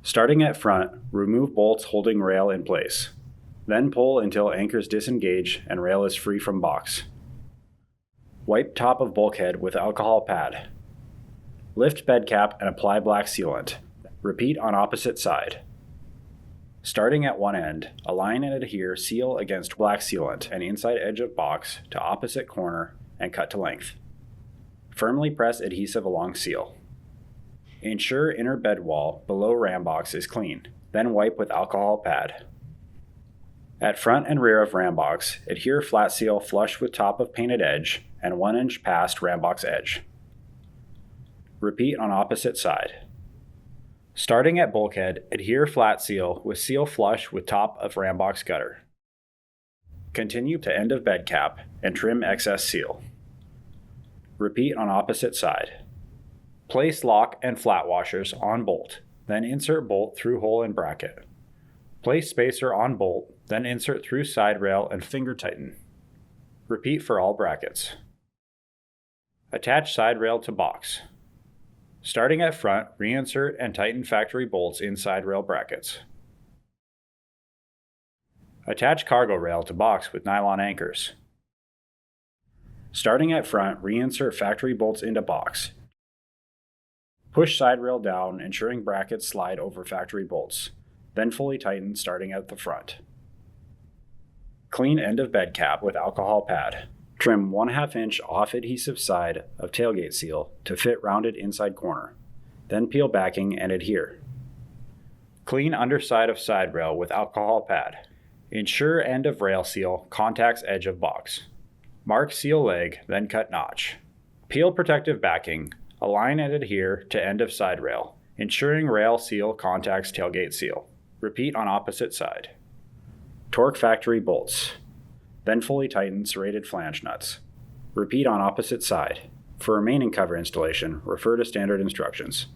Starting at front, remove bolts holding rail in place. Then pull until anchors disengage and rail is free from box. Wipe top of bulkhead with alcohol pad. Lift bed cap and apply black sealant. Repeat on opposite side. Starting at one end, align and adhere seal against black sealant and inside edge of box to opposite corner and cut to length. Firmly press adhesive along seal. Ensure inner bed wall below RamBox is clean, then wipe with alcohol pad. At front and rear of RamBox, adhere flat seal flush with top of painted edge and 1 inch past RamBox edge. Repeat on opposite side. Starting at bulkhead, adhere flat seal with seal flush with top of RamBox gutter. Continue to end of bed cap and trim excess seal. Repeat on opposite side. Place lock and flat washers on bolt, then insert bolt through hole in bracket. Place spacer on bolt, then insert through side rail and finger tighten. Repeat for all brackets. Attach side rail to box. Starting at front, reinsert and tighten factory bolts inside rail brackets. Attach cargo rail to box with nylon anchors. Starting at front, reinsert factory bolts into box. Push side rail down, ensuring brackets slide over factory bolts, then fully tighten starting at the front. Clean end of bed cap with alcohol pad. Trim 1/2 inch off adhesive side of tailgate seal to fit rounded inside corner. Then peel backing and adhere. Clean underside of side rail with alcohol pad. Ensure end of rail seal contacts edge of box. Mark seal leg, then cut notch. Peel protective backing. Align and adhere to end of side rail, ensuring rail seal contacts tailgate seal. Repeat on opposite side. Torque factory bolts. Then fully tighten serrated flange nuts. Repeat on opposite side. For remaining cover installation, refer to standard instructions.